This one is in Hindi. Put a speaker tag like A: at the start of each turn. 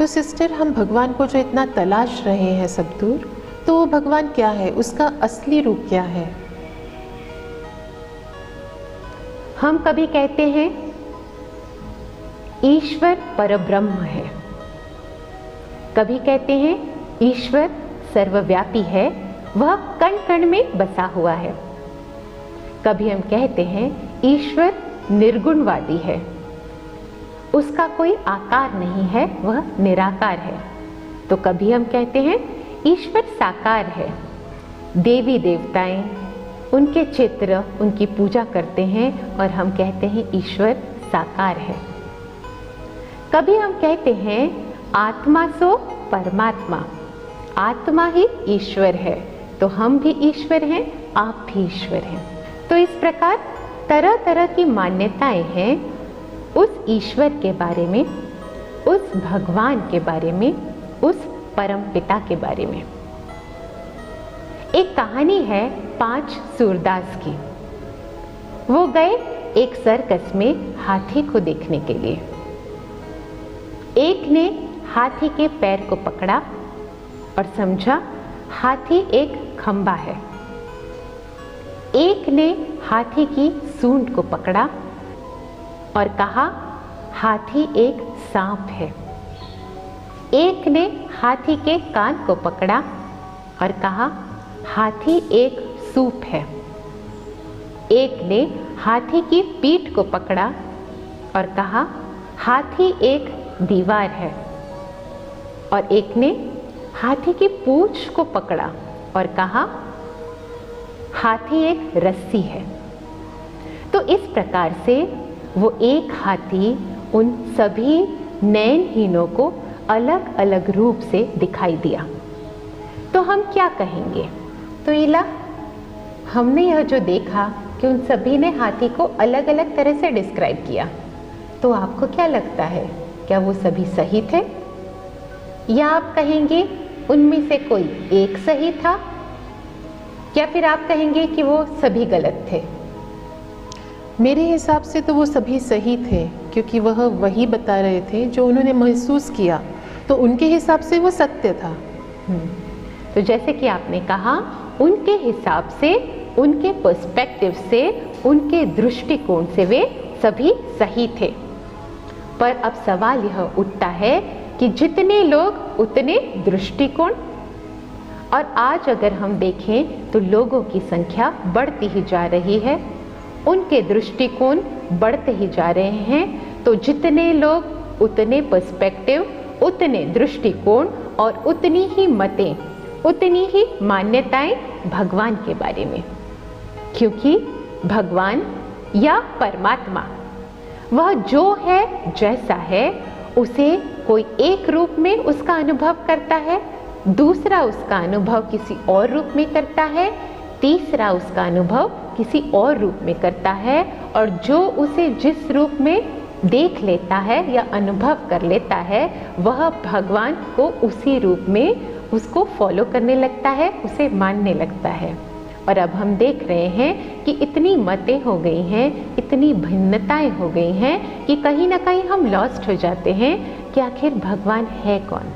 A: तो सिस्टर, हम भगवान को जो इतना तलाश रहे हैं सब दूर, तो वो भगवान क्या है, उसका असली रूप क्या है?
B: हम कभी कहते हैं ईश्वर परब्रह्म है, कभी कहते हैं ईश्वर सर्वव्यापी है, वह कण कण में बसा हुआ है। कभी हम कहते हैं ईश्वर निर्गुणवादी है, उसका कोई आकार नहीं है, वह निराकार है। तो कभी हम कहते हैं ईश्वर साकार है, देवी देवताएं उनके चित्र, उनकी पूजा करते हैं और हम कहते हैं ईश्वर साकार है। कभी हम कहते हैं आत्मा सो परमात्मा, आत्मा ही ईश्वर है, तो हम भी ईश्वर हैं, आप भी ईश्वर हैं। तो इस प्रकार तरह तरह की मान्यताएं हैं उस ईश्वर के बारे में, उस भगवान के बारे में, उस परम पिता के बारे में। एक कहानी है 5 सूरदास की। वो गए एक सर्कस में हाथी को देखने के लिए। एक ने हाथी के पैर को पकड़ा और समझा हाथी एक खंबा है। एक ने हाथी की सूंड को पकड़ा और कहा हाथी एक सांप है। एक ने हाथी के कान को पकड़ा और कहा हाथी एक सूप है। एक ने हाथी की पीठ को पकड़ा और कहा हाथी एक दीवार है। और एक ने हाथी की पूंछ को पकड़ा और कहा हाथी एक रस्सी है। तो इस प्रकार से वो एक हाथी उन सभी नयनहीनों को अलग अलग रूप से दिखाई दिया। तो हम क्या कहेंगे? तो इला, हमने यह जो देखा कि उन सभी ने हाथी को अलग अलग तरह से डिस्क्राइब किया, तो आपको क्या लगता है, क्या वो सभी सही थे? या आप कहेंगे उनमें से कोई एक सही था, या फिर आप कहेंगे कि वो सभी गलत थे?
A: मेरे हिसाब से तो वो सभी सही थे, क्योंकि वह वही बता रहे थे जो उन्होंने महसूस किया, तो उनके हिसाब से वो सत्य था।
B: तो जैसे कि आपने कहा, उनके हिसाब से, उनके पर्सपेक्टिव से, उनके दृष्टिकोण से वे सभी सही थे। पर अब सवाल यह उठता है कि जितने लोग उतने दृष्टिकोण। और आज अगर हम देखें तो लोगों की संख्या बढ़ती ही जा रही है, उनके दृष्टिकोण बढ़ते ही जा रहे हैं। तो जितने लोग उतने पर्सपेक्टिव, उतने दृष्टिकोण और उतनी ही मतें, उतनी ही मान्यताएं भगवान के बारे में। क्योंकि भगवान या परमात्मा वह जो है, जैसा है, उसे कोई एक रूप में उसका अनुभव करता है, दूसरा उसका अनुभव किसी और रूप में करता है, तीसरा उसका अनुभव किसी और रूप में करता है। और जो उसे जिस रूप में देख लेता है या अनुभव कर लेता है, वह भगवान को उसी रूप में उसको फॉलो करने लगता है, उसे मानने लगता है। और अब हम देख रहे हैं कि इतनी मतें हो गई हैं, इतनी भिन्नताएं हो गई हैं कि कहीं ना कहीं हम लॉस्ट हो जाते हैं कि आखिर भगवान है कौन।